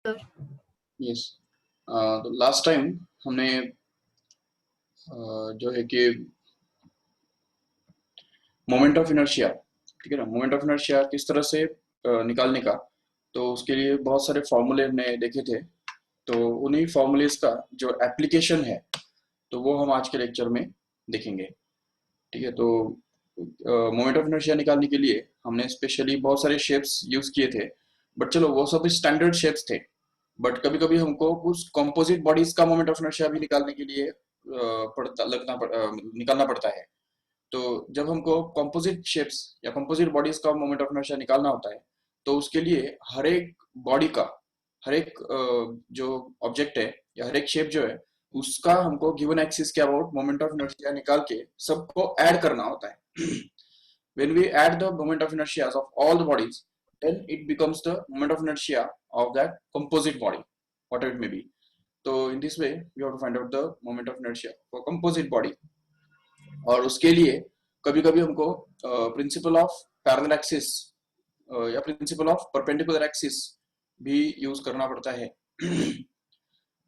Sir. Yes. तो last time हमने जो है कि मोमेंट ऑफ इनर्शिया, ठीक है ना, मोमेंट ऑफ इनर्शिया किस तरह से निकालने का, तो उसके लिए बहुत सारे फॉर्मूले हमने देखे थे। तो उन्हीं फॉर्मूलेस का जो एप्लीकेशन है, तो वो हम आज के लेक्चर में देखेंगे। ठीक है। तो मोमेंट ऑफ इनर्शिया निकालने के लिए हमने स्पेशली बहुत सारे शेप्स यूज किए थे, बट चलो वो सब स्टैंडर्ड शेप्स थे। बट कभी कभी हमको कुछ कंपोजिट बॉडीज का मोमेंट ऑफ इनर्शिया भी निकालने के लिए निकालना पड़ता है। तो जब हमको कंपोजिट शेप्स या कंपोजिट बॉडीज का मोमेंट ऑफ इनर्शिया निकालना होता है, तो उसके लिए हर एक बॉडी का, हर एक जो ऑब्जेक्ट है या हर एक शेप जो है, उसका हमको गिवन एक्सिस के अबाउट मोमेंट ऑफ इनर्शिया निकाल के सबको ऐड करना होता है। when we add the moment of inertia of all the bodies, then it becomes the moment of inertia of that composite body, whatever it may be. So in this way we have to find out the moment of inertia for composite body। और उसके लिए कभी कभी हमको principal of parallel axis या principle of perpendicular axis भी use करना पड़ता है।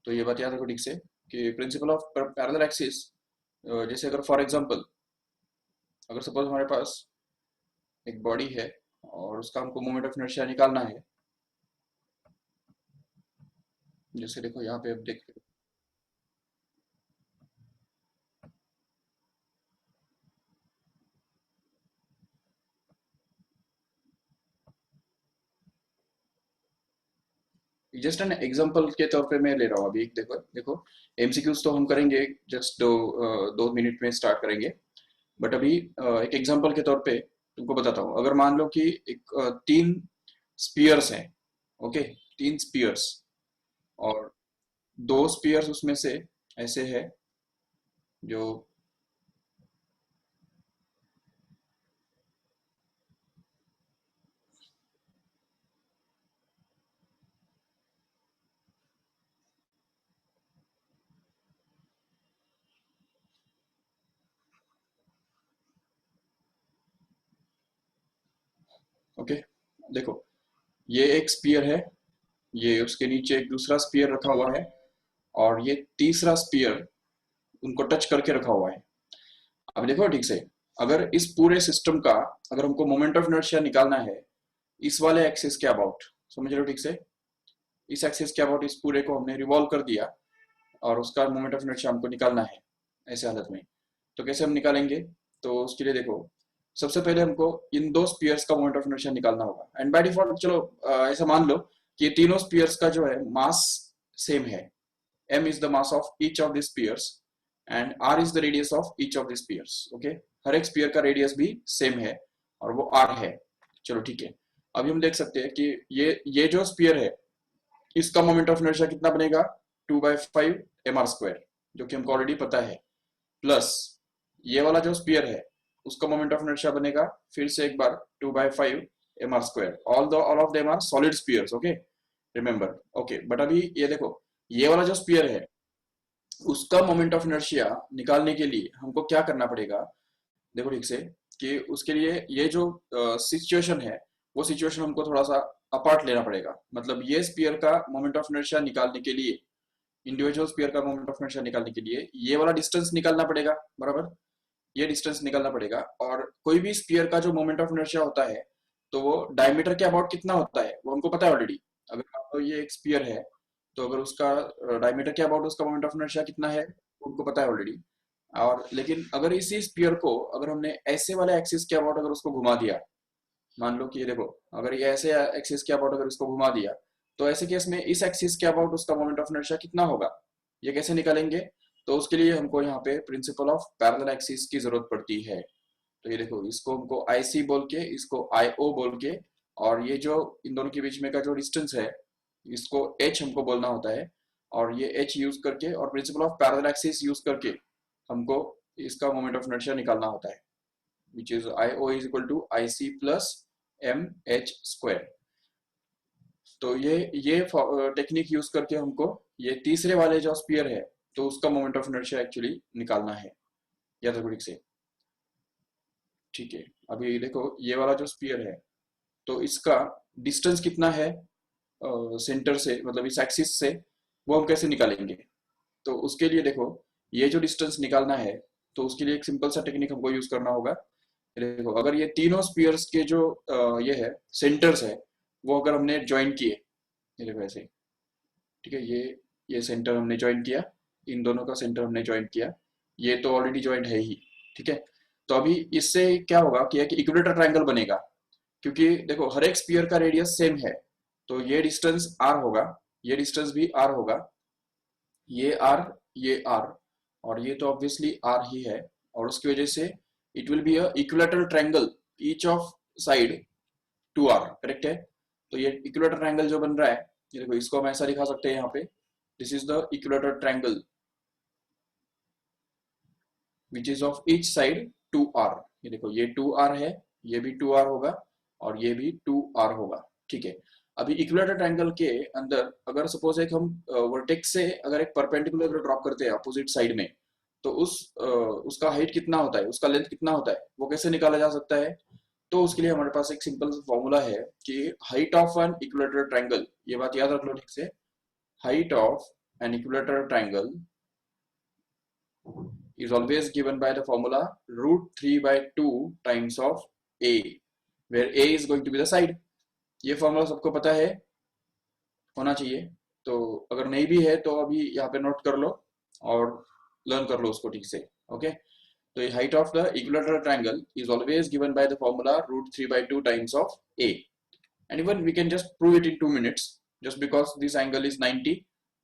तो ये बात याद रखो ठीक से कि प्रिंसिपल ऑफ पैरेलल एक्सिस, जैसे अगर फॉर एग्जांपल, अगर सपोज हमारे पास एक बॉडी है और उसका हमको मोमेंट ऑफ इनर्शिया निकालना है। जैसे देखो यहाँ पे आप देख रहे हो, जस्ट एन एग्जांपल के तौर पे मैं ले रहा हूँ अभी। देखो देखो, एमसीक्यूज तो हम करेंगे जस्ट 2 मिनट में स्टार्ट करेंगे। बट अभी एक एग्जांपल के तौर पे तुमको बताता हूँ। अगर मान लो कि एक 3 स्पीयर्स हैं, ओके, 3 स्पीयर्स, और 2 स्पीयर्स उसमें से ऐसे है जो, ओके, देखो ये एक स्पीयर है, ये उसके नीचे एक दूसरा स्पीयर रखा हुआ है, और ये तीसरा स्पीयर उनको टच करके रखा हुआ है। अब देखो ठीक से, अगर इस पूरे सिस्टम का, अगर हमको मोमेंट ऑफ इनर्शिया निकालना है इस वाले एक्सिस के अबाउट, समझ रहे हो ठीक से, इस एक्सिस के अबाउट इस पूरे को हमने रिवॉल्व कर दिया और उसका मोमेंट ऑफ इनर्शिया हमको निकालना है ऐसे हालत में। तो कैसे हम निकालेंगे? तो उसके लिए देखो, सबसे पहले हमको इन 2 स्पीयर्स का मोमेंट ऑफ इनर्शिया निकालना होगा। एंड बाय डिफॉल्ट चलो ऐसा मान लो कि तीनों स्पीयर्स का जो है मास सेम है। m is the mass of each of these spheres and r is the radius of each of these spheres। Okay, हर एक स्पीयर का रेडियस भी सेम है और वो r है। चलो ठीक है। अभी हम देख सकते हैं कि ये जो स्पीयर है इसका मोमेंट ऑफ इनर्शिया कितना बनेगा, 2/5 mr², जो कि हमको ऑलरेडी पता है, प्लस ये वाला जो स्पीयर है उसका मोमेंट ऑफ इनर्शिया बनेगा फिर से एक बार 2/5 mr²। All of them are solid spheres, okay, remember. Okay, but अभी ये देखो, ये वाला जो स्पीयर है उसका मोमेंट ऑफ इनर्शिया निकालने के लिए हमको क्या करना पड़ेगा, देखो ठीक से, कि उसके लिए ये जो सिचुएशन है वो सिचुएशन हमको थोड़ा सा अपार्ट लेना पड़ेगा। मतलब ये स्पीयर का मोमेंट ऑफ इनर्शिया निकालने के लिए, इंडिविजुअल स्पीयर का मोमेंट ऑफ इनर्शिया निकालने के लिए ये वाला डिस्टेंस निकालना पड़ेगा, बराबर, ये डिस्टेंस निकालना पड़ेगा। और कोई भी स्पीयर का जो मोमेंट ऑफ इनर्शिया होता है तो वो डायमीटर के अबाउट कितना होता है वो हमको पता है ऑलरेडी। अगर तो ये एक स्पीयर है, तो अगर उसका डायमीटर के अबाउट उसका मोमेंट ऑफ इनर्शिया कितना है वो हमको पता है ऑलरेडी। और लेकिन अगर इसी स्पीयर को अगर हमने ऐसे वाले एक्सिस के अबाउट अगर उसको घुमा दिया, मान लो कि ये देखो, अगर ये ऐसे एक्सिस के अबाउट अगर इसको घुमा दिया, तो ऐसे केस में इस एक्सिस के अबाउट उसका मोमेंट ऑफ इनर्शिया कितना होगा, ये कैसे निकालेंगे? तो उसके लिए हमको यहाँ पे प्रिंसिपल ऑफ पैरेलल एक्सिस की जरूरत पड़ती है। तो ये देखो, इसको हमको आई सी बोल के, इसको आई ओ बोल के, और ये जो इन दोनों के बीच में का जो डिस्टेंस है इसको एच हमको बोलना होता है। और ये एच यूज करके और principle of parallel axis use करके हमको इसका मोमेंट ऑफ इनर्शिया निकालना होता है, which is I O is equal to I C plus M H square. तो ये टेक्निक यूज करके हमको ये तीसरे वाले जो स्पीयर है तो उसका मोमेंट ऑफ इनर्शिया एक्चुअली निकालना है, याद रखो ठीक से। ठीक है, अभी देखो ये वाला जो स्पीयर है तो इसका डिस्टेंस कितना है सेंटर से, मतलब इस एक्सिस से, वो हम कैसे निकालेंगे? तो उसके लिए देखो, ये जो डिस्टेंस निकालना है, तो उसके लिए एक सिंपल सा टेक्निक हमको यूज करना होगा। देखो, अगर ये तीनों स्पीयर्स के जो ये है सेंटर्स है, वो अगर हमने ज्वाइन किए, ये देखो ऐसे, ठीक है, ये सेंटर हमने ज्वाइन किया, इन दोनों का सेंटर हमने ज्वाइन किया, ये तो ऑलरेडी ज्वाइंट है ही, ठीक है। तो अभी इससे क्या होगा कि एक इक्विलेटरल ट्रायंगल बनेगा, क्योंकि देखो हर एक स्पीयर का रेडियस सेम है, तो ये डिस्टेंस r होगा, ये डिस्टेंस भी r होगा, ये r, ये r, और ये तो ऑब्वियसली r ही है, और उसकी वजह से it will be a equilateral triangle, each of side 2r, correct है। तो ये इक्विलेटरल ट्रायंगल जो बन रहा है, ये देखो इसको हम ऐसा दिखा सकते हैं यहाँ पे, this is the equilateral triangle which is of each side 2r। ये देखो ये 2r है, ये भी 2r होगा, और ये भी 2r होगा, ठीक है। अभी इक्विलेटरल ट्रायंगल के अंदर अगर सपोज एक हम वर्टेक्स से अगर एक परपेंडिकुलर ड्रॉप करते हैं अपोजिट साइड में, तो उसका हाइट कितना होता है, उसका लेंथ कितना होता है, वो कैसे निकाला जा सकता है? तो उसके लिए हमारे पास एक सिंपल फॉर्मूला है कि height of an equilateral triangle, ये बात याद रख लो ठीक से, height of an equilateral triangle is always given by the formula root 3 by 2 times of a, where a is going to be the side। ये formula सबको पता है, होना चाहिए। तो अगर नहीं भी है तो अभी यहाँ पे नोट कर लो और लर्न कर लो उसको ठीक से, ओके। तो ये height of the equilateral triangle is always given by the formula root 3 by 2 times of a, and even we can just prove it in 2 minutes, just because this angle is 90,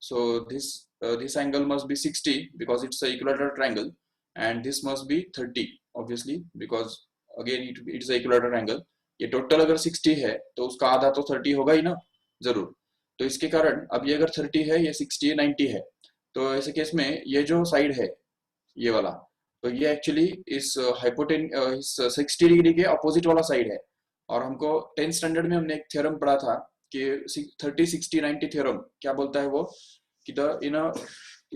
so this angle must be 60 because it's a equilateral triangle, and this must be 30 obviously because again it is a equilateral angle। ये total अगर 60 है तो उसका आधा तो 30 होगा ही ना, जरूर। तो इसके कारण अब ये अगर 30 है, ये 60 है, 90 है, तो ऐसे केस में ये जो साइड है ये वाला, तो ये एक्चुअली इस हाइपोटेन इस 60 डिग्री के अपोजिट वाला साइड है। और हमको 10th स्टैंडर्ड में हमने एक थ्योरम पढ़ा था कि 30-60-90 थ्योरम क्या बोलता है वो, कि the in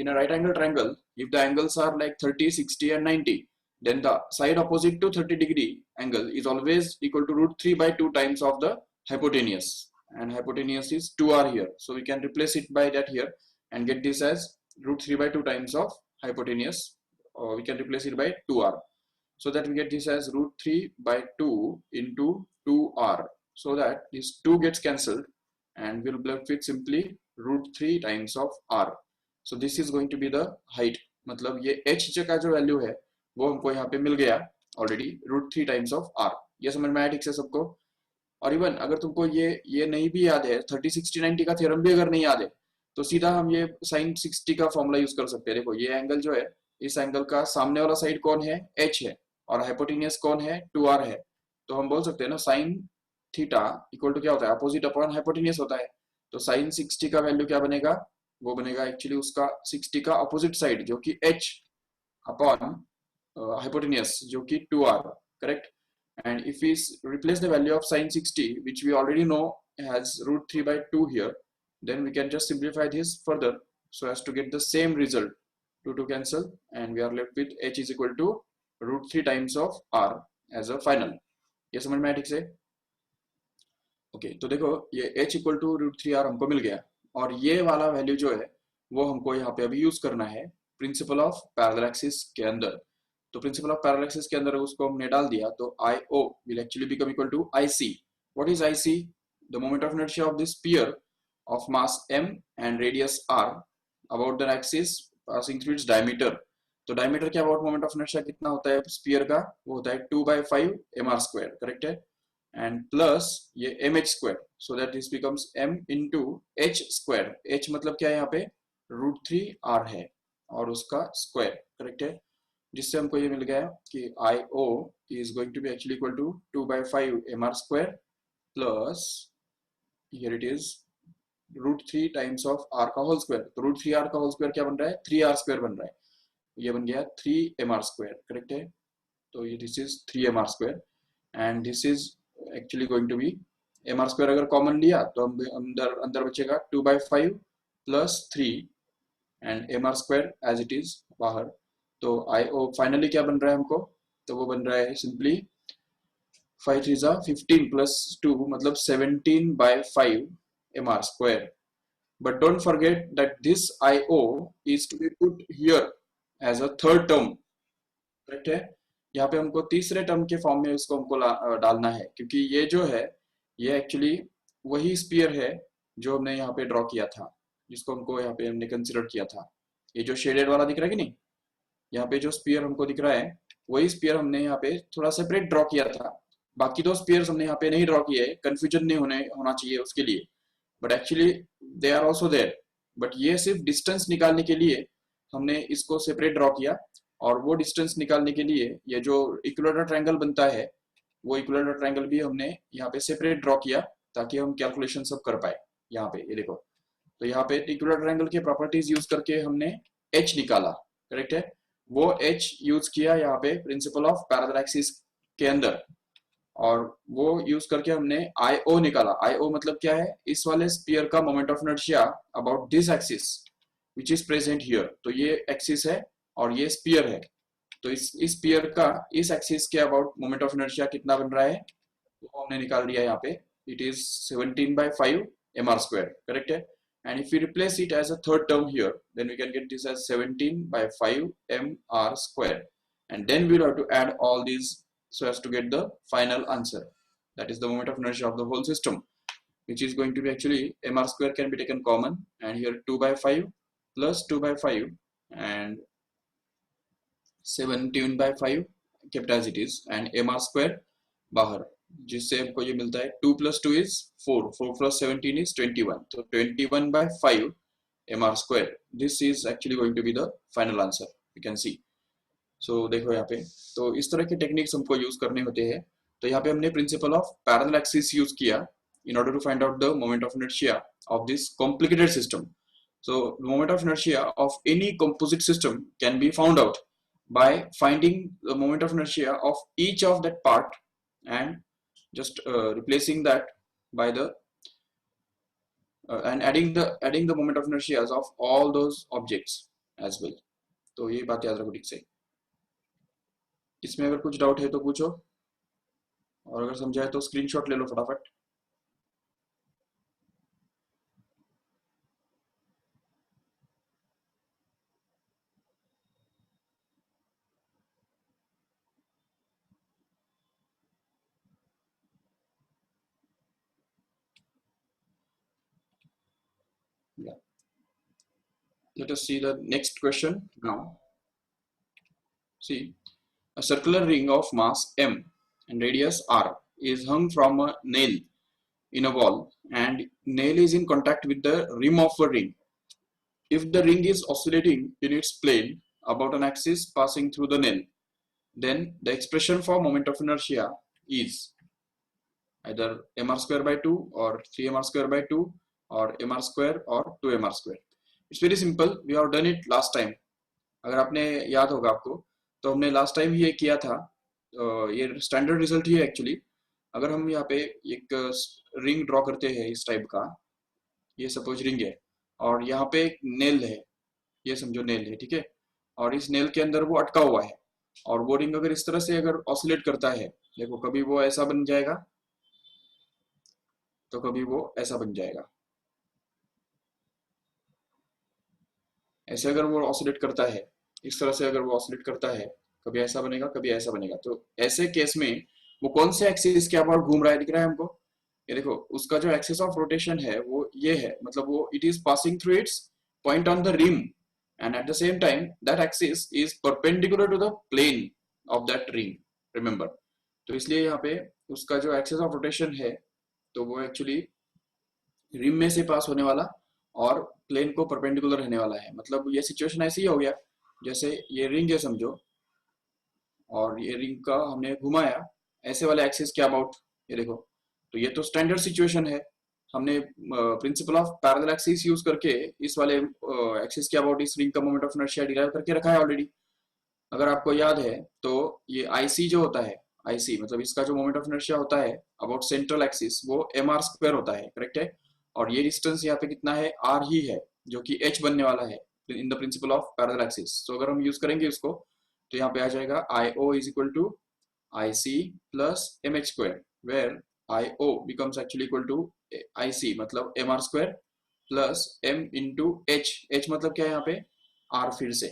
a right angle triangle if the angles are like 30, 60 and 90, then the side opposite to 30 degree angle is always equal to root 3 by 2 times of the hypotenuse, and hypotenuse is 2r here, so we can replace it by that here and get this as root 3 by 2 times of hypotenuse, or we can replace it by 2r, so that we get this as root 3 by 2 into 2r, so that this 2 gets cancelled and we'll be left with simply root 3 times of r। so this is going to be the height, मतलब ये h का जो value है वो हमको यहाँ पे मिल गया already, root 3 times of r। ये समझ में आया ठीक से सबको? और इवन अगर तुमको ये नहीं भी याद है, 30-60-90 का थ्योरम भी अगर नहीं याद है, तो सीधा हम ये साइन 60 का फॉर्मूला यूज कर सकते हैं। देखो ये एंगल जो है, इस एंगल का सामने वाला साइड कौन है, h है, और हाइपोटेन्यूज कौन है, 2r है। तो हम बोल सकते हैं ना साइन थीटा इक्वल टू क्या होता है, अपोजिट अपॉन हाइपोटेन्यूज होता है। तो साइन 60 का वैल्यू क्या बनेगा, वो बनेगा एक्चुअली उसका 60 का अपोजिट साइड जो कि h अपॉन hypotenuse जो कि 2r, correct। and if we replace the value of sin 60 which we already know has root 3 by 2 here, then we can just simplify this further so as to get the same result, 2 cancel and we are left with h is equal to root 3 times of r as a final। ये समझ में आया ठीक से? Okay, तो देखो ये h equal to root 3r हमको मिल गया, और ये वाला वैल्यू जो है वो हमको यहाँ पे अभी यूज करना है प्रिंसिपल ऑफ पैरेलल एक्सिस के अंदर। तो प्रिंसिपल ऑफ पैरेलल एक्सिस के अंदर उसको हमने डाल दिया, तो IO will actually become equal to IC। What is IC? The moment of inertia of this sphere of mass m and radius r about the axis passing through its diameter। तो diameter क्या about moment of inertia कितना होता है sphere का, वो होता है 2/5 mr square, correct है, एंड प्लस ये mh square, so that this becomes m into h square. h मतलब क्या है यहाँ पे, रूट 3r है और उसका स्क्वायर, करेक्ट है, जिससे हमको ये मिल गया कि IO is going to be actually equal to 2/5 mr square plus here it is root 3 times of r का होल स्क्वायर। तो रूट 3r का होल स्क्वायर क्या बन रहा है, 3r स्क्वायर बन रहा है, ये बन गया 3mr स्क्वायर, करेक्ट है। तो ये this is 3mr square and this is actually going to be mr square, अगर कॉमन लिया तो अंदर अंदर बचेगा 2/5 plus 3 and mr square as it is बाहर। तो IO फाइनली क्या बन रहा है हमको, तो वो बन रहा है सिंपली 5 3 15 plus 2 मतलब 17/5 mr square. But don't forget that this IO is to be put here as a third term, correct है। यहाँ पे हमको तीसरे टर्म के फॉर्म में इसको हमको डालना है, क्योंकि ये जो है ये एक्चुअली वही स्पीयर है जो हमने यहाँ पे ड्रॉ किया था, जिसको हमको यहाँ पे हमने कंसिडर किया था। ये जो शेडेड वाला दिख रहा है कि नहीं, यहाँ पे जो स्पीयर हमको दिख रहा है वही स्पीयर हमने यहाँ पे थोड़ा सेपरेट ड्रॉ किया था। बाकी दो स्पीयर्स हमने यहाँ पे नहीं ड्रॉ किए, कंफ्यूजन नहीं होना चाहिए उसके लिए, but actually they are also there. But ये सिर्फ डिस्टेंस निकालने के लिए हमने इसको सेपरेट ड्रॉ किया, और वो डिस्टेंस निकालने के लिए ये जो इक्विलेटरल ट्रायंगल बनता है वो इक्विलेटरल ट्रायंगल भी हमने यहाँ पे सेपरेट ड्रॉ किया, ताकि हम कैलकुलेशन सब कर पाए। यहाँ पे ये देखो, तो यहाँ पे इक्विलेटरल ट्रायंगल के प्रॉपर्टीज यूज करके हमने h निकाला, करेक्ट है। वो h यूज किया यहाँ पे प्रिंसिपल ऑफ पैरेलल एक्सिस के अंदर, और वो यूज करके हमने IO निकाला। IO मतलब क्या है, इस वाले स्पीयर का moment of inertia about this axis which is present here. तो ये एक्सिस है और ये स्पीयर है, तो इस स्पीयर का इस एक्सिस के अबाउट मोमेंट ऑफ इनर्शिया कितना बन रहा है वो हमने निकाल लिया यहाँ पे। It is 17/5 mr square, correct है। And if we replace it as a third term here, then we can get this as 17/5 mr square, and then we'll have to add all these so as to get the final answer, that is the moment of inertia of the whole system, which is going to be actually mr square can be taken common, and here 2/5 plus 2/5 and 17/5 kept as it is, and mr square बाहर, जिससे हमको ये मिलता है 2 + 2 is 4, 4 + 17 is 21, तो 21/5 mr square. This is actually going to be the final answer, you can see. So देखो यहाँ पे, तो इस तरह के टेक्निक्स हमको यूज करने होते हैं। तो यहाँ पे हमने principal of parallel axis use किया in order to find out the moment of inertia of this complicated system. So the moment of inertia of any composite system can be found out by finding the moment of inertia of each of that part and just replacing that by the and adding the moment of inertia of all those objects as well. तो ये बात याद रखो ठीक से। इसमें अगर कुछ डाउट है तो पूछो, और अगर समझाए तो स्क्रीनशॉट ले लो फटाफट। Yeah. Let us see the next question now. See, a circular ring of mass m and radius r is hung from a nail in a wall, and nail is in contact with the rim of a ring. If the ring is oscillating in its plane about an axis passing through the nail, then the expression for moment of inertia is either mr square by 2 or 3mr square by 2 or mr square or 2mr square. It's very simple, we have done it last time. अगर आपने याद होगा आपको, तो हमने last time ये किया था। ये स्टैंडर्ड रिजल्ट ही है एक्चुअली। अगर हम यहाँ पे एक रिंग ड्रॉ करते हैं इस टाइप का, ये सपोज रिंग है और यहाँ पे एक नेल है, ये समझो नेल है, ठीक है, और इस नेल के अंदर वो अटका हुआ है, और वो रिंग अगर इस तरह से अगर ऑसिलेट करता है, देखो कभी वो ऐसा बन जाएगा तो कभी वो ऐसा बन जाएगा। ऐसे अगर वो ऑसिलेट करता है, इस तरह से अगर वो ऑसिलेट करता है, कभी ऐसा बनेगा कभी ऐसा बनेगा। तो ऐसे केस में वो कौन से एक्सिस के अबाउट घूम रहा है दिख रहा है हमको, ये देखो उसका जो एक्सिस ऑफ रोटेशन है वो ये है, मतलब वो it is passing through its point on the rim, and at the same time that axis is perpendicular to the plane of that ring, remember. तो इसलिए यहाँ पे उसका जो एक्सिस ऑफ रोटेशन है तो वो एक्चुअली रिम में से पास होने वाला और प्लेन को परपेंडिकुलर रहने वाला है। मतलब ये सिचुएशन ऐसी ही हो गया, जैसे ये रिंग है समझो, और ये रिंग का हमने घुमाया ऐसे वाले एक्सिस के अबाउट, ये देखो, तो ये तो स्टैंडर्ड सिचुएशन है। हमने principal of parallel axis use करके इस वाले एक्सिस के अबाउट इस रिंग का मोमेंट ऑफ इनर्शिया डिराइव करके रखा है ऑलरेडी। अगर आपको याद है तो ये IC जो होता है, IC मतलब इसका जो मोमेंट ऑफ इनर्शिया होता है अबाउट सेंट्रल एक्सिस, वो mr स्क्वायर होता है, करेक्ट है। और ये डिस्टेंस यहाँ पे कितना है, r ही है, जो कि h बनने वाला है in the principal of parallel axis. तो अगर हम यूज करेंगे इसको तो यहाँ पे आ जाएगा IO is equal to IC plus mh square, where IO becomes actually equal to IC, मतलब mr square plus m into h मतलब क्या है यहाँ पे r फिर से,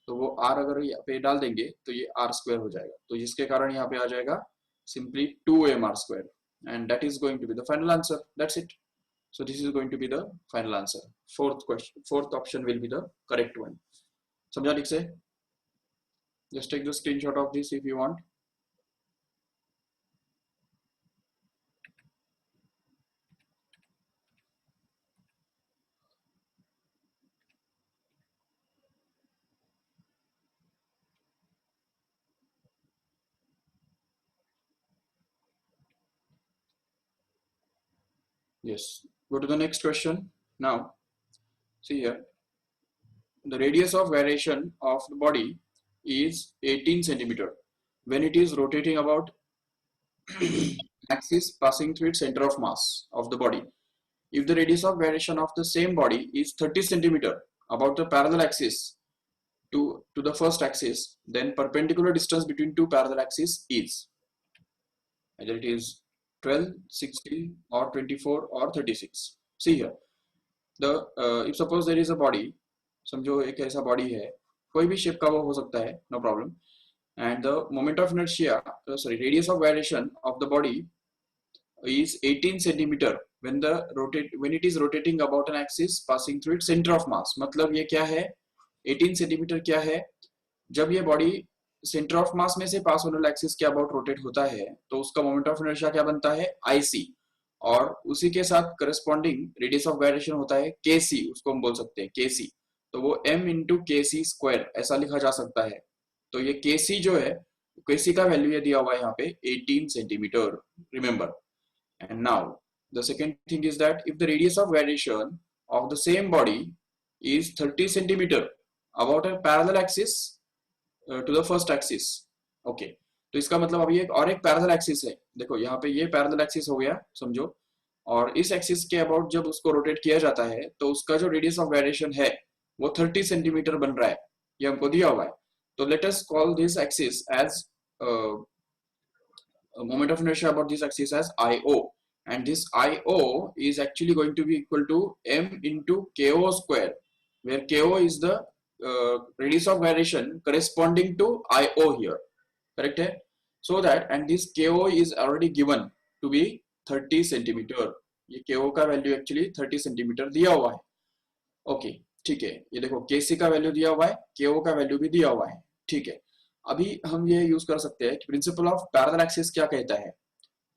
तो वो r अगर यहाँ पे डाल देंगे तो ये r स्क्वायर हो जाएगा, तो जिसके कारण यहाँ पे आ जाएगा simply 2mr square, and that is going to be the final answer. That's it. So this is going to be the final answer. Fourth option will be the correct one. समझा ठीक से? Just take the screenshot of this if you want. Yes. Go to the next question. Now, see here. The radius of variation of the body is 18 centimeter when it is rotating about axis passing through its center of mass of the body. If the radius of variation of the same body is 30 centimeter about the parallel axis to the first axis, then perpendicular distance between two parallel axes is either it is 12, 16 or 24 or 36. See here, the if suppose there is a body, समझो एक ऐसा body है, कोई भी shape का वो हो सकता है, no problem, and the moment of inertia, radius of variation of the body is 18 centimeter when it is rotating about an axis passing through its center of mass. मतलब ये क्या है, 18 सेंटीमीटर क्या है, जब ये बॉडी सेंटर ऑफ मास में से पास होने वाला एक्सिस के अबाउट रोटेट होता है तो उसका मोमेंट ऑफ इनर्शिया क्या बनता है, IC, और उसी के साथ करस्पॉन्डिंग रेडियस ऑफ वायरेशन होता है KC, उसको हम बोल सकते हैं KC, तो वो m इंटू KC स्क्वायर ऐसा लिखा जा सकता है। तो ये KC जो है, KC का वैल्यू ये दिया हुआ है यहाँ पे 18 centimetre, remember. And now the second thing is that if the radius of variation of the same body is 30 centimeter about a parallel axis to the first axis, okay, तो इसका मतलब अभी एक पैरेलल एक्सिस है, देखो यहाँ पे ये पैरेलल एक्सिस हो गया समझो, और इस एक्सिस के अबाउट जब उसको रोटेट किया जाता है तो उसका जो रेडियस ऑफ वेरिएशन है वो 30 सेंटीमीटर बन रहा है, ये हमको दिया हुआ है। तो let us call this axis as moment of inertia about this axis as IO, and this IO is actually going to be equal to m into KO square, where KO is the radius of variation corresponding to IO here, correct है? So that, and this KO is already given to be 30 centimeter, ये KO का value actually 30 centimetre दिया हुआ है। Okay ठीक है, ये देखो KC का वैल्यू दिया हुआ है, KO का वैल्यू भी दिया हुआ है, ठीक है। अभी हम ये यूज कर सकते हैं कि प्रिंसिपल ऑफ पैरेलल एक्सिस क्या कहता है,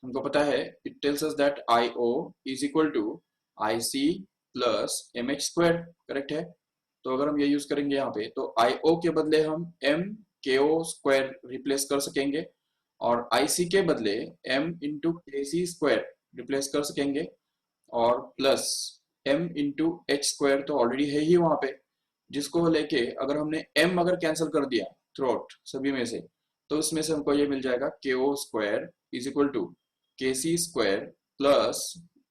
हमको पता है, it tells us that IO is equal to IC plus MH square, correct है? तो अगर हम ये यूज करेंगे यहाँ पे तो IO के बदले हम MKO स्क्वायर रिप्लेस कर सकेंगे और IC के बदले M into KC square replace कर सकेंगे, और plus M into H square तो ऑलरेडी है ही वहां पे, जिसको लेके अगर हमने M अगर कैंसिल कर दिया थ्रू आउट सभी में से, तो उसमें से हमको ये मिल जाएगा KO square is equal to KC square plus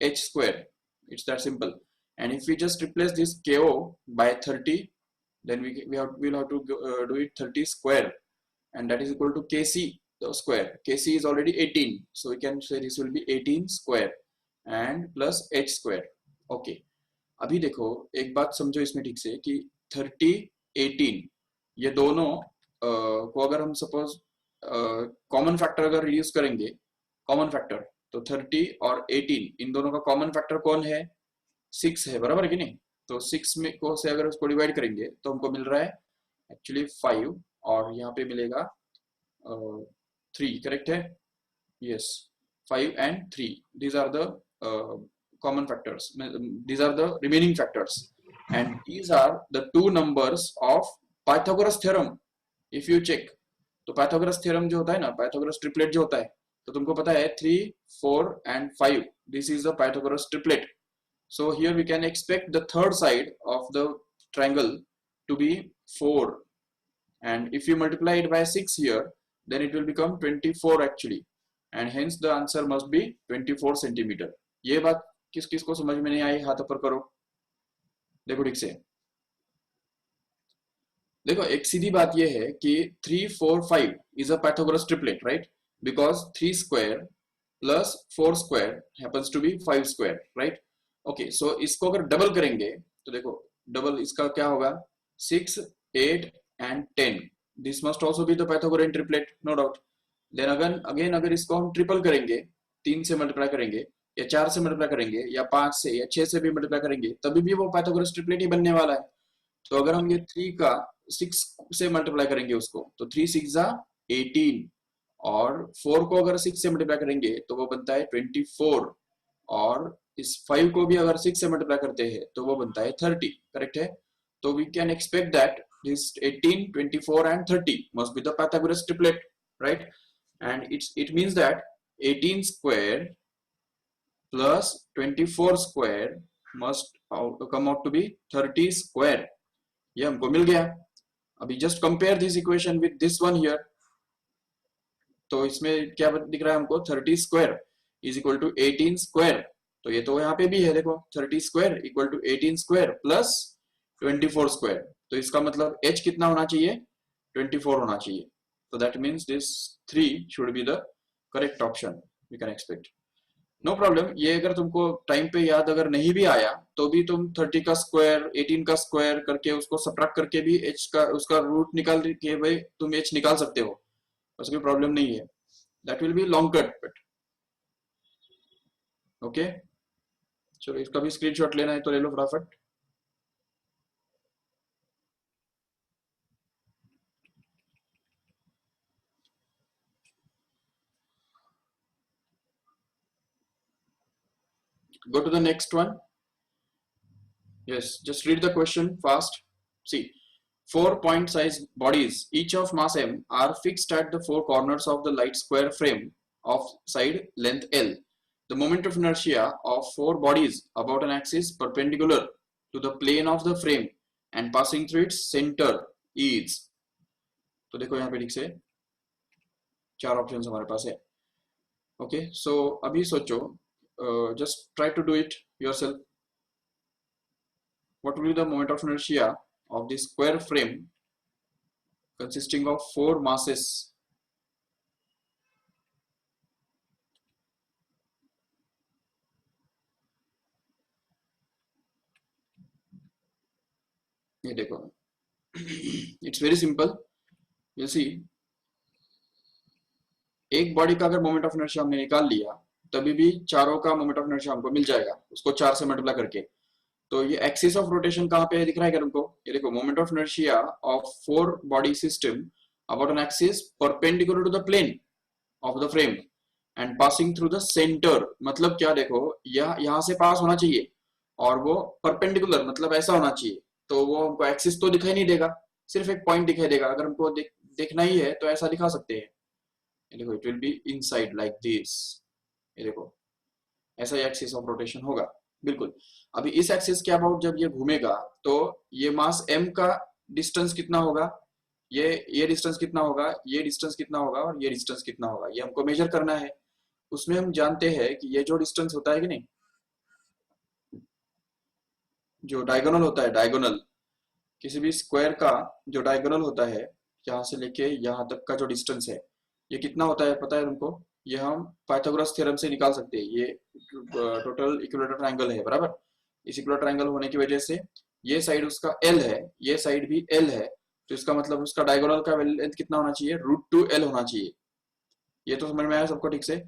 H square, it's that simple. And if we just replace this KO by 30, then we'll have to do it 30 square, and that is equal to KC the square. KC is already 18, so we can say this will be 18 square and plus H square. Okay, अभी देखो एक बात समझो इसमें ठीक से कि 30, 18 ये दोनों को अगर हम सपोज कॉमन फैक्टर अगर यूज करेंगे, कॉमन फैक्टर, तो 30 और 18 इन दोनों का कॉमन फैक्टर कौन है, 6 है, बराबर है कि नहीं? तो 6 में को से अगर उसको डिवाइड करेंगे तो हमको मिल रहा है एक्चुअली 5, और यहाँ पे मिलेगा 3, करेक्ट है? Yes, 5 and 3, these are the common factors, these are the remaining factors, and these are the two numbers of Pythagoras theorem. If you check, तो Pythagoras theorem जो होता है ना, Pythagoras triplet जो होता है, तो तुमको पता है 3, 4 and 5, this is the Pythagoras triplet. So here we can expect the third side of the triangle to be 4, and if you multiply it by 6 here, then it will become 24 actually, and hence the answer must be 24 centimeter. ये बात किस किस को समझ में नहीं आई, हाथ ऊपर करो, देखो ठीक से। देखो एक सीधी बात ये है कि 3, 4, 5 is a Pythagoras triplet, right? Because 3 square plus 4 square happens to be 5 square, right? Okay, so इसको अगर डबल करेंगे तो देखो डबल इसका क्या होगा, 6, 8 and 10। This must also be the pythagorean triplet, no doubt. Then again अगर इसको हम ट्रिपल करेंगे, 3 से मल्टीप्लाई करेंगे या 4 से मल्टीप्लाई करेंगे या 5 से या 6 से भी मल्टीप्लाई करेंगे, तभी भी वो पाइथागोरस ट्रिपलेट ही बनने वाला है। तो अगर हम ये 3 का 6 से मल्टीप्लाई करेंगे उसको, तो 3 6 जा 18, और 4 को अगर 6 से मल्टीप्लाई करेंगे तो वो बनता है 24, और इस 5 को भी अगर 6 से मल्टीप्लाई करते हैं तो वो बनता है 30, करेक्ट है? तो we can expect that this 18, 24 and 30 must be the Pythagoras triplet, right? And it means that 18 square plus 24 square must come out to be 30 square. ये हमको मिल गया। अभी just compare this equation with this one here. तो इसमें क्या दिख रहा है हमको, 30 square is equal to 18 square। तो ये तो यहाँ पे भी है, देखो 30 square equal to 18 square plus 24 square। तो इसका मतलब h कितना होना चाहिए, 24 होना चाहिए। तो that means this 3 should be the correct option we can expect। No problem, ये अगर तुमको टाइम पे याद अगर नहीं भी आया तो भी तुम 30 का स्क्वायर 18 का स्क्वायर करके उसको सबट्रैक्ट करके भी h का उसका रूट निकाल के भाई तुम h निकाल सकते हो, बस कोई प्रॉब्लम नहीं है। That will be long cut but okay. चलो इसका भी स्क्रीनशॉट लेना है तो ले लो फटाफट। Go to the next one. Yes, just read the question fast. See, 4 point-sized bodies, each of mass m, are fixed at the 4 corners of the light square frame of side length L. The moment of inertia of 4 bodies about an axis perpendicular to the plane of the frame and passing through its center is. तो देखो यहाँ पे ठीक से 4 options हमारे पास है। Okay, सो अभी सोचो, just try to do it yourself. What will be the moment of inertia of the square frame consisting of 4 masses? ये देखो, it's very simple. You see, एक बॉडी का अगर मोमेंट ऑफ इनर्शिया हमने निकाल लिया तभी भी चारों का मोमेंट ऑफ इनर्शिया हमको मिल जाएगा, उसको 4 से मल्टीप्लाई करके। तो ये एक्सिस ऑफ रोटेशन कहाँ पे दिख रहा है क्या तुमको, ये देखो moment of inertia of 4 body system about an axis perpendicular to the plane of the frame and passing through the centre. मतलब क्या, देखो यहाँ से पास होना चाहिए और वो परपेंडिकुलर मतलब ऐसा होना चाहिए, तो वो हमको एक्सिस तो दिखाई नहीं देगा, सिर्फ एक पॉइंट दिखाई देगा। अगर हमको देखना ही है तो ऐसा दिखा सकते हैं, देखो it will be inside like this. ये देखो ऐसा ही एक्सिस ऑफ रोटेशन होगा बिल्कुल। अभी इस एक्सिस के अबाउट जब ये घूमेगा तो ये मास m का डिस्टेंस कितना होगा, ये डिस्टेंस कितना होगा, ये डिस्टेंस कितना होगा और ये डिस्टेंस कितना होगा, ये हमको मेजर करना है। उसमें हम जानते हैं कि ये जो डिस्टेंस होता है कि नहीं, जो डायगोनल होता है, डायगोनल किसी भी स्क्वायर का जो डायगोनल होता है यहाँ से लेके यहाँ तक का जो डिस्टेंस है, ये कितना होता है पता है तुमको? ये हम पाइथागोरस थ्योरम से निकाल सकते हैं। ये टोटल इक्विलेटरल ट्रायंगल है, बराबर। इस इक्विलेटरल ट्रायंगल होने की वजह से ये साइड उसका L है, ये साइड भी L है, तो इसका मतलब उसका डायगोनल का लेंथ कितना होना चाहिए, √2L होना चाहिए। ये तो समझ में आया सबको ठीक से?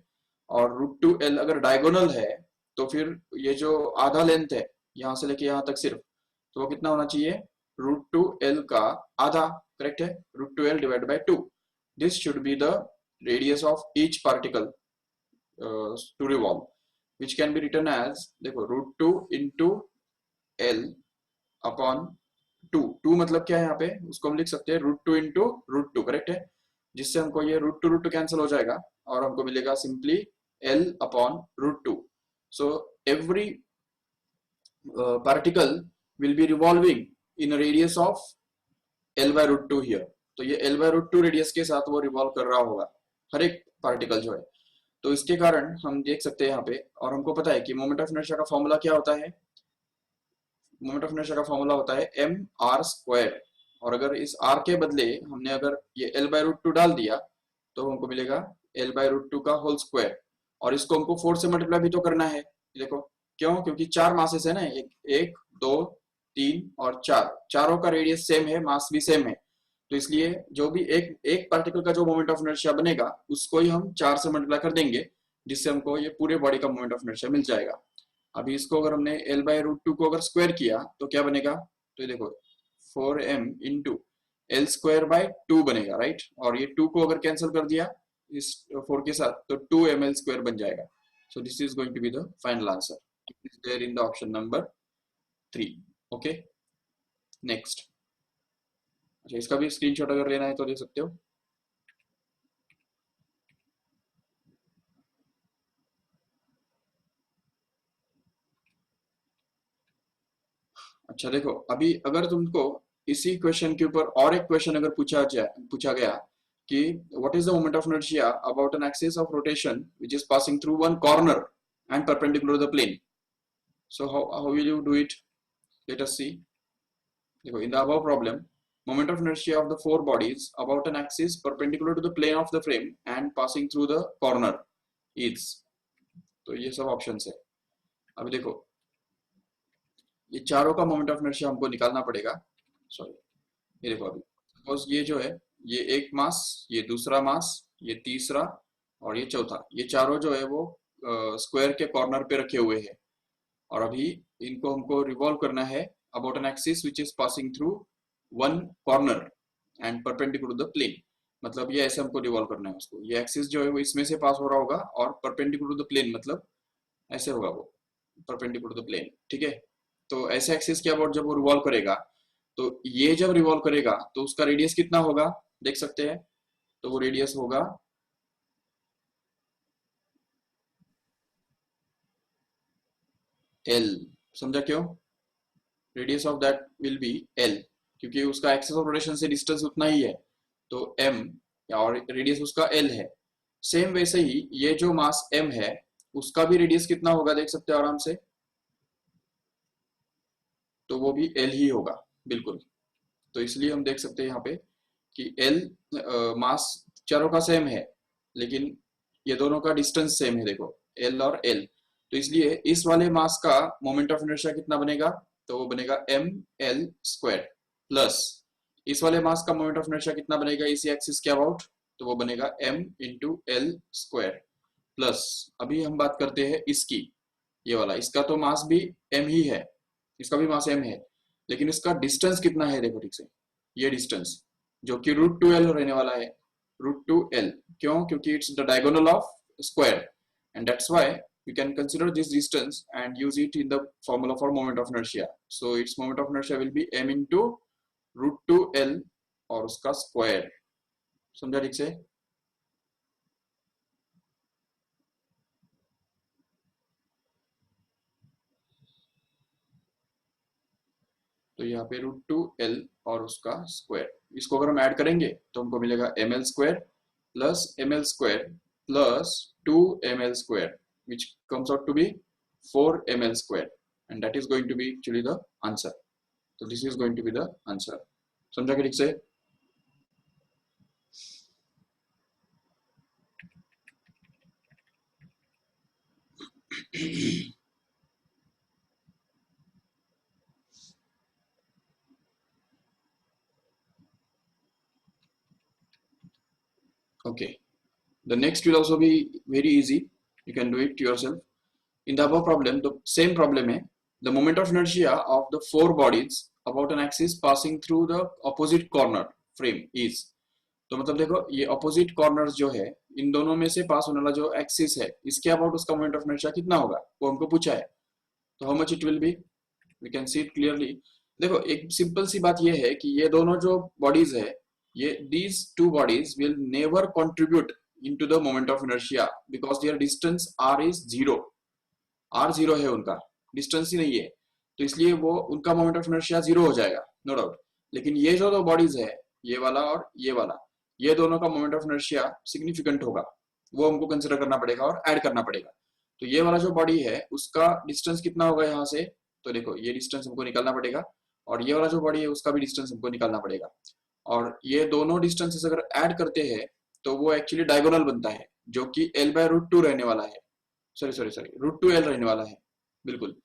और √2L अगर डायगोनल है तो फिर ये जो आधा लेंथ है यहाँ से लेके यहाँ तक सिर्फ, तो वो कितना होना चाहिए, √2L का आधा, करेक्ट है, √2L divide by 2। This should be the radius of each particle to revolve, which can be written as, देखो √2 into L upon 2। 2 मतलब क्या है यहाँ पे, उसको हम लिख सकते हैं √2 into √2, करेक्ट है, जिससे हमको ये √2 कैंसिल हो जाएगा और हमको मिलेगा simply L upon √2। So every particle will be revolving in a radius of L by √2 here। तो ये L by √2 रेडियस के साथ वो रिवॉल्व कर रहा होगा हर एक पार्टिकल जो है। तो इसके कारण हम देख सकते हैं यहाँ पे, और हमको पता है कि मोमेंट ऑफ इनर्शिया का फॉर्मूला क्या होता है, मोमेंट ऑफ इनर्शिया का फॉर्मूला होता है mr²। और अगर इस r के बदले हमने अगर ये L by √2 डाल दिया तो हमको मिलेगा L by √2 का होल स्क्वायर, और इसको हमको 4 से मल्टीप्लाई भी तो करना है। देखो क्यों, क्योंकि 4 मासेस है ना, एक 2 3 और 4, चारों का रेडियस सेम है, मास भी सेम है। तो इसलिए जो भी एक एक पार्टिकल का जो मोमेंट ऑफ इनर्शिया बनेगा उसको ही हम 4 से मल्टीप्लाई कर देंगे, जिससे हमको ये पूरे बॉडी का मोमेंट ऑफ इनर्शिया मिल जाएगा। अभी इसको अगर हमने L/√2 को अगर स्क्वायर किया तो क्या बनेगा, तो ये देखो 4m into L square by 2 बनेगा, राइट। और ये 2 को अगर कैंसिल कर दिया इस 4 के साथ तो 2ml स्क्वायर बन जाएगा। So this is going to be the final answer, it is there in the option number 3। Okay, next. अच्छा, इसका भी स्क्रीनशॉट अगर लेना है तो ले सकते हो। अच्छा देखो, अभी अगर तुमको इसी क्वेश्चन के ऊपर और एक क्वेश्चन अगर पूछा गया कि what is the moment of inertia about an axis of rotation which is passing through one corner and perpendicular to the plane, so how will you do it, let us see. देखो, in the above problem moment of inertia of the four bodies about an axis perpendicular to the plane of the frame and passing through the corner is, तो ये सब options है। अभी देखो, ये चारों का मोमेंट ऑफ इनर्शिया हमको निकालना पड़ेगा। सॉरी, ये देखो, अभी सपोज ये जो है, ये एक मास, ये दूसरा मास, ये तीसरा और ये चौथा, ये चारों जो है वो स्क्वायर के कॉर्नर पे रखे हुए हैं। और अभी इनको हमको रिवॉल्व करना है about an axis which is passing through one corner and perpendicular to the plane. मतलब ये ऐसे हमको रिवॉल्व करना है उसको, ये एक्सिस जो है वो इसमें से पास हो रहा होगा और परपेंडिकुलर टू द प्लेन मतलब ऐसे होगा वो, परपेंडिकुलर टू द प्लेन, ठीक है। तो ऐसे एक्सिस के अबाउट जब वो रिवॉल्व करेगा, तो ये जब रिवॉल्व करेगा तो उसका रेडियस कितना होगा देख सकते हैं, तो वो रेडियस होगा L। समझा क्यों, radius of that will be L, क्योंकि उसका एक्सिस ऑफ रोटेशन से डिस्टेंस उतना ही है, तो m और रेडियस उसका L है। सेम वैसे ही ये जो मास m है उसका भी रेडियस कितना होगा देख सकते हो आराम से, तो वो भी L ही होगा बिल्कुल। तो इसलिए हम देख सकते हैं यहाँ पे कि L मास चारों का सेम है, लेकिन ये दोनों का डिस्टेंस सेम है, देखो L और L। तो इसलिए इस वाले मास का मोमेंट ऑफ इनर्शिया कितना बनेगा, तो वो बनेगा ml स्क्वायर, प्लस इस वाले मास का मोमेंट ऑफ इनर्शिया कितना बनेगा इसी एक्सिस के अबाउट, तो वो बनेगा m into L square, plus अभी हम बात करते हैं इसकी, ये वाला, इसका तो मास भी m ही है, इसका भी मास m है, लेकिन इसका डिस्टेंस कितना है देखो ठीक से, ये डिस्टेंस जो कि √2l रहने वाला है, √2l। क्यों, क्योंकि it's the diagonal of square and that's why we can consider this distance and use it in the formula for moment of inertia. So its moment of inertia will be m into √2l और उसका square. समझा ठीक से। तो यहाँ पे √2l और उसका स्क्वायर, इसको अगर हम ऐड करेंगे तो हमको मिलेगा ml square plus ml square plus 2ml square which comes out to be 4ml square, and that is going to be actually the answer. So this is going to be the answer. समझा क्या ठीक से। Okay, the next will also be very easy, you can do it yourself. In the above problem, the same problem है, the moment of inertia of the four bodies about an axis passing through the opposite corner frame is, तो मतलब देखो ये opposite corners जो है इन दोनों में से पास होने वाला जो एक्सिस है इसके अबाउट उसका मोमेंट ऑफ इनर्शिया कितना होगा वो हमको पूछा है। तो how much it will be, we can see it clearly. देखो एक सिंपल सी बात ये है कि ये दोनों जो बॉडीज है, ये these two bodies will never contribute into the moment of inertia because their distance r is 0, r 0 है, उनका डिस्टेंस ही नहीं है, तो इसलिए वो उनका मोमेंट ऑफ इनर्शिया 0 हो जाएगा, नो डाउट। लेकिन ये जो दो बॉडीज है, ये वाला और ये वाला, ये दोनों का मोमेंट ऑफ इनर्शिया सिग्निफिकेंट होगा, वो हमको कंसिडर करना पड़ेगा और ऐड करना पड़ेगा। तो ये वाला जो बॉडी है उसका डिस्टेंस कितना होगा यहाँ से, तो देखो ये डिस्टेंस हमको निकालना पड़ेगा, और ये वाला जो बॉडी है उसका भी डिस्टेंस हमको निकालना पड़ेगा, और ये दोनों डिस्टेंसेस अगर ऐड करते हैं तो वो एक्चुअली डायगोनल बनता है जो कि L/√2 रहने वाला है। सॉरी √2l रहने वाला है, बिल्कुल।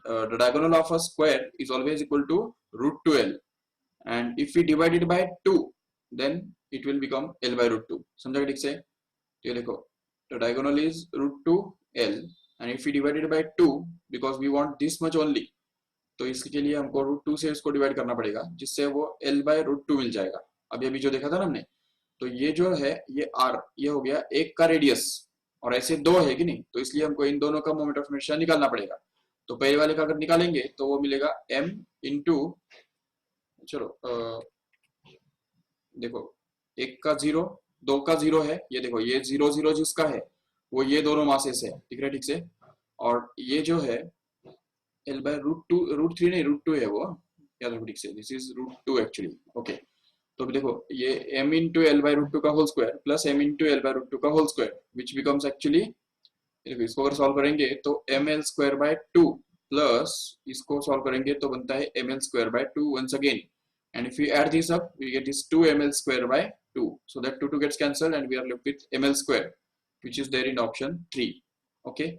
The diagonal of a square is always equal to √2l, and if we divide it by 2 then it will become l by √2। समझा ठीक से? तो ये देखो, the diagonal is √2l and if we divide it by 2 because we want this much only, तो इसके लिए हमको √2 से इसको डिवाइड करना पड़ेगा, जिससे वो l by √2 मिल जाएगा। अभी अभी जो देखा था ना हमने, तो ये जो है ये r, ये हो गया एक का रेडियस, और ऐसे दो है कि नहीं, तो इसलिए हमको इन दोनों का मोमेंट ऑफ इनर्शिया निकालना पड़ेगा। तो पहले वाले का अगर निकालेंगे तो वो मिलेगा m इंटू, चलो देखो, एक का 0, दो का 0 है, ये देखो ये 0 0 जिसका है वो ये दोनों मासेस है, दिख रहा है ठीक से। और ये जो है l by √3 नहीं √2 है वो, याद रखो ठीक से, दिस इज √2 एक्चुअली। ओके, तो अभी देखो ये m इंटू एल बाई √2 का whole square plus m into L by √2 का whole square, which becomes actually, देखो इसको अगर सॉल्व करेंगे तो ml स्क्वायर बाय 2 प्लस इसको सॉल्व करेंगे तो बनता है ml square by 2 once again, and if we add this up we get this 2ml square by 2, so that 2 gets cancelled and we are left with ml square, which is there in option 3। okay,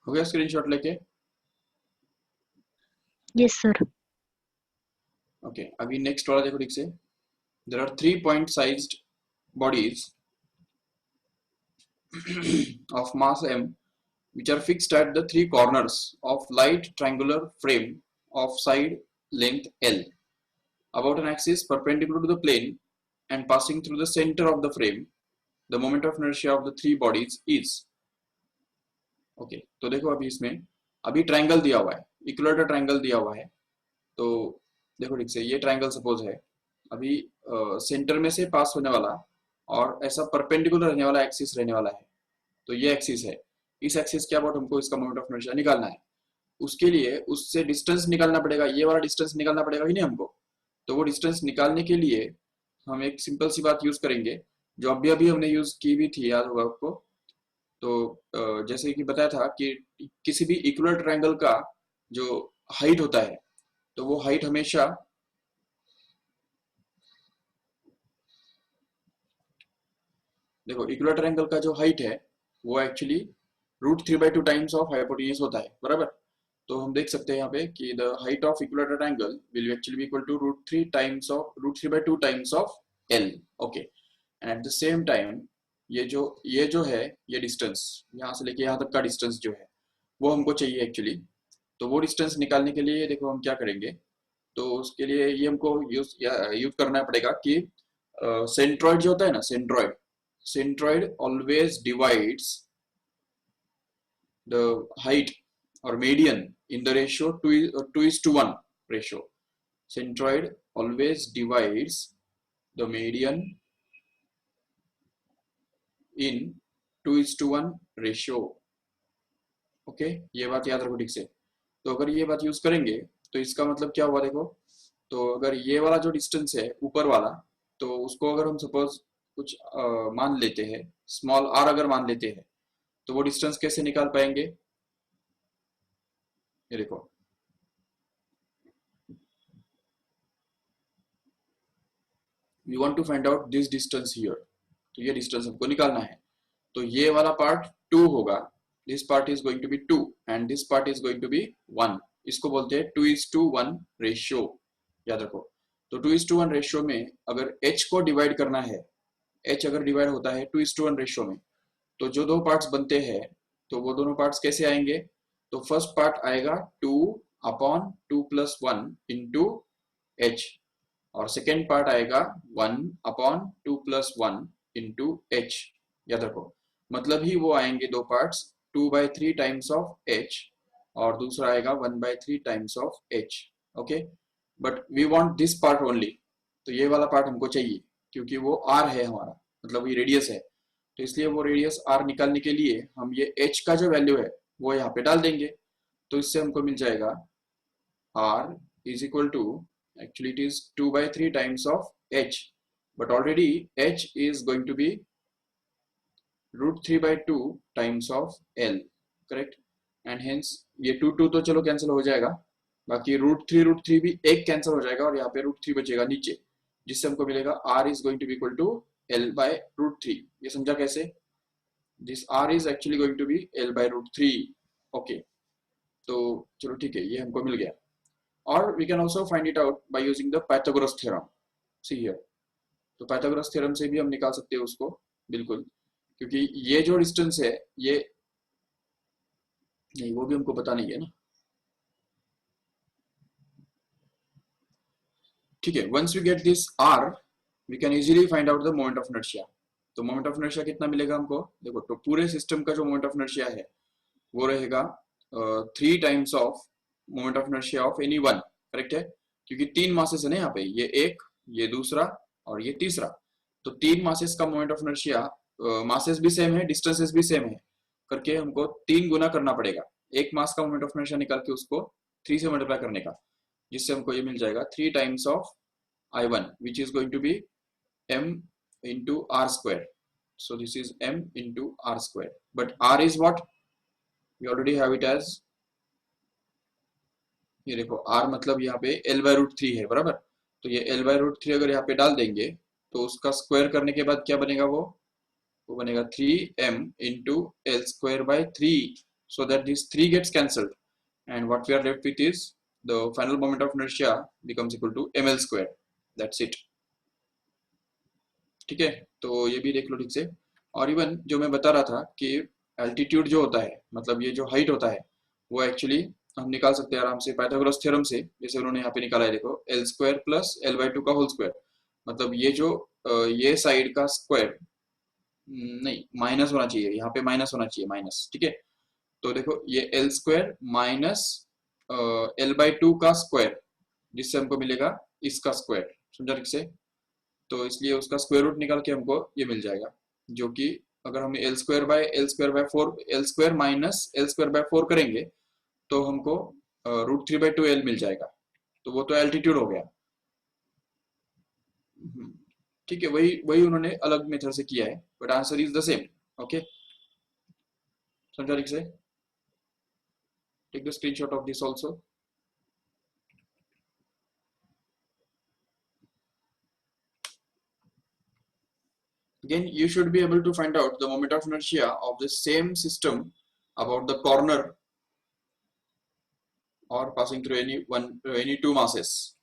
हो गया screenshot लेके? Yes sir. Okay, अभी next वाला देखो ठीक से। There are 3 point sized bodies of mass m which are fixed at the 3 corners of light triangular frame of side length l about an axis perpendicular to the plane and passing through the center of the frame, the moment of inertia of the 3 bodies is। Okay, तो देखो अभी इसमें अभी triangle दिया हुआ है, equilateral triangle दिया हुआ है। तो देखो ठीक से, ये ट्रायंगल सपोज है, अभी सेंटर में से पास होने वाला और ऐसा परपेंडिकुलर रहने वाला एक्सिस रहने वाला है। तो ये एक्सिस है, इस एक्सिस के अबाउट हमको इसका मोमेंट ऑफ इनर्शिया निकालना है। उसके लिए उससे डिस्टेंस निकालना पड़ेगा, ये वाला डिस्टेंस निकालना पड़ेगा ही नहीं हमको। तो वो डिस्टेंस निकालने के लिए हम एक सिंपल सी बात यूज करेंगे, जो अभी अभी हमने यूज की भी थी, याद होगा आपको। तो जैसे कि बताया था कि किसी भी इक्वल ट्रायंगल का जो हाइट होता है, तो वो हाइट हमेशा देखो इक्वल ट्रायंगल का जो हाइट है वो एक्चुअली √3/2 टाइम्स ऑफ हाइपोटेन्यूज होता है, बराबर। तो हम देख सकते हैं यहाँ पे कि the height of equilateral triangle will actually be equal to √3/2 times of l। Okay, and at the same time ये जो है, ये डिस्टेंस यहाँ से लेके यहाँ तक का डिस्टेंस जो है वो हमको चाहिए एक्चुअली। तो वो डिस्टेंस निकालने के लिए देखो हम क्या करेंगे, तो उसके लिए ये हमको यूज करना पड़ेगा कि सेंट्रॉइड जो होता है ना, centroid always divides the height or median in the ratio 2:1 ratio. Centroid always divides the median in 2:1 ratio। Okay, ये बात याद रखो ठीक से। तो अगर ये बात यूज करेंगे तो इसका मतलब क्या हुआ देखो, तो अगर ये वाला जो डिस्टेंस है ऊपर वाला, तो उसको अगर हम सपोज कुछ मान लेते हैं, स्मॉल r अगर मान लेते हैं, तो वो डिस्टेंस कैसे निकाल पाएंगे? ये देखो, we want to find out this distance here, तो ये डिस्टेंस हमको निकालना है। तो ये वाला पार्ट 2 होगा, this part is going to be 2 and this part is going to be 1। इसको बोलते हैं 2:1 रेशियो, याद रखो। तो 2:1 रेशियो में अगर h को डिवाइड करना है, h अगर डिवाइड होता है 2:1 रेशियो में, तो जो दो पार्ट्स बनते हैं तो वो दोनों पार्ट्स कैसे आएंगे? तो फर्स्ट पार्ट आएगा 2/2+1 इंटू h, और सेकेंड पार्ट आएगा 1/2+1 इंटू h। याद रखो, मतलब ही वो आएंगे दो पार्ट्स 2/3 टाइम्स ऑफ h और दूसरा आएगा 1/3 times of h। Okay, but we want this part only, तो ये वाला पार्ट हमको चाहिए क्योंकि वो r है हमारा, मतलब ये रेडियस है। तो इसलिए वो रेडियस r निकालने के लिए हम ये h का जो वैल्यू है वो यहाँ पे डाल देंगे। तो इससे हमको मिल जाएगा r is equal to, actually it is 2 by 3 times of h, but already h is going to be root 3 by 2 times of l, correct, and hence ये 2 तो चलो कैंसिल हो जाएगा, बाकी रूट थ्री भी एक कैंसिल हो जाएगा और यहाँ पे रूट थ्री बचेगा नीचे, जिससे हमको मिलेगा r is going to be equal to l by root 3। ये समझा कैसे? This r is actually going to be l by root 3। Okay, तो चलो ठीक है, ये हमको मिल गया। और we can also find it out by using the Pythagoras theorem. See here, तो पाइथागोरस थ्योरम से भी हम निकाल सकते हैं उसको, बिल्कुल, क्योंकि ये जो डिस्टेंस है ये नहीं, वो भी हमको पता नहीं है ना। ठीक है, once we get this r we can easily find out the moment of inertia. तो मोमेंट ऑफ इनर्शिया कितना मिलेगा हमको? देखो, तो पूरे सिस्टम का जो मोमेंट ऑफ इनर्शिया है वो रहेगा 3 times of moment of inertia of any one, correct है, क्योंकि तीन मासेस है ना यहाँ पे, ये एक, ये दूसरा और ये तीसरा। तो तीन मासेस का मोमेंट ऑफ इनर्शिया, मासेस भी सेम है, डिस्टेंसेस भी सेम है, करके हमको 3 गुना करना पड़ेगा एक मास का मोमेंट ऑफ इनर्शिया निकाल के उसको 3 से मल्टीप्लाई करने का, जिससे हमको ये मिल जाएगा 3 times of I1 which is going to be m into r square. So this is m into r square, but r is what? We already have it as, ये देखो r मतलब यहाँ पे l by root 3 है, बराबर। तो ये l by root 3 अगर यहाँ पे डाल देंगे तो उसका स्क्वायर करने के बाद क्या बनेगा? वो बनेगा 3m into l square by 3, so that this 3 gets cancelled and what we are left with is the final moment of inertia becomes equal to ml square, that's it। ठीक है, तो ये भी देख लो ठीक से। और इवन जो मैं बता रहा था कि एल्टीट्यूड जो होता है, मतलब ये जो हाइट होता है, वो एक्चुअली हम निकाल सकते हैं आराम से पाइथागोरस थ्योरम से, जैसे उन्होंने यहाँ पे निकाला है, देखो L square plus L by two का होल स्क्वायर, मतलब ये जो ये साइड का स्क्वायर, नहीं माइनस होना चाहिए, यहाँ पे माइनस होना चाहिए, माइनस, ठीक है। तो देखो ये L square minus L by two का स्क्वायर, जिससे हमको मिलेगा इसका स्क्वायर, समझा ठीक से। तो इसलिए उसका स्क्वायर रूट निकाल के हमको ये मिल जाएगा, जो कि अगर हम L square by four, L square minus L square by four करेंगे तो हमको रूट 3 बाई 2 एल मिल जाएगा। तो वो तो एल्टीट्यूड हो गया। ठीक है, वही वही उन्होंने अलग मेथड से किया है, but answer is the same. Okay, समझा ठीक से। Take the screenshot of this also. Again, you should be able to find out the moment of inertia of the same system about the corner or passing through any two masses.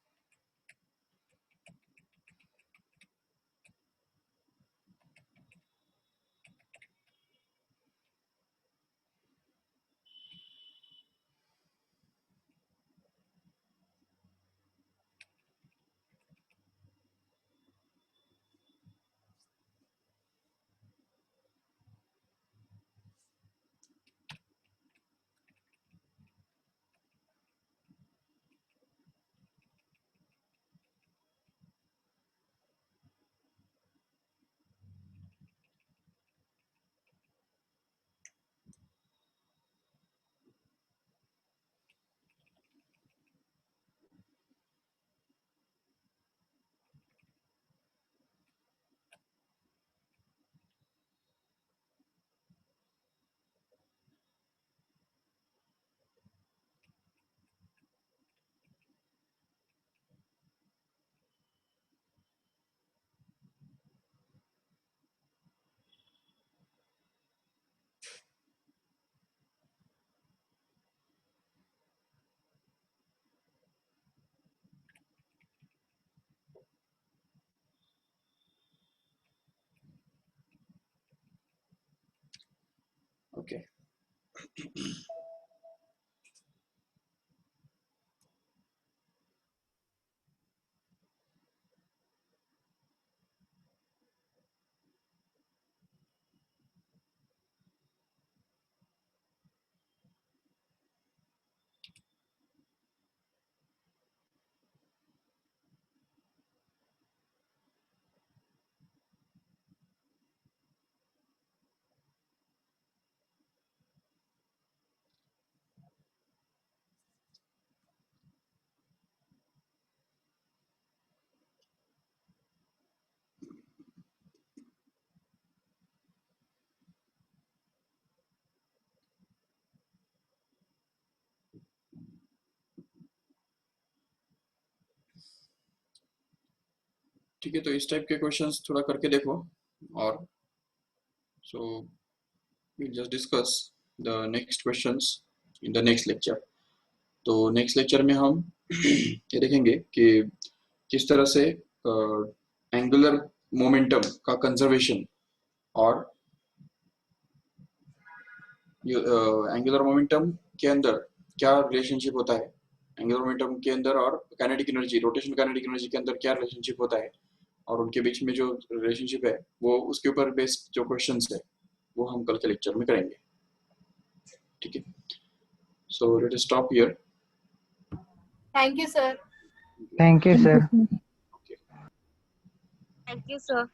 Okay. ठीक है, तो इस type के questions थोड़ा करके देखो, और सो we'll just discuss the next questions in the next lecture. तो नेक्स्ट लेक्चर में हम ये देखेंगे कि किस तरह से एंगुलर मोमेंटम का कंजर्वेशन और एंगुलर मोमेंटम के अंदर क्या रिलेशनशिप होता है, एंगुलर मोमेंटम के अंदर और kinetic energy, rotational kinetic energy के अंदर क्या रिलेशनशिप होता है, और उनके बीच में जो रिलेशनशिप है वो उसके ऊपर बेस्ड जो क्वेश्चंस है वो हम कल के लेक्चर में करेंगे। ठीक है, so let us stop here. Thank you, sir. Thank you, sir. Okay. Thank you, sir.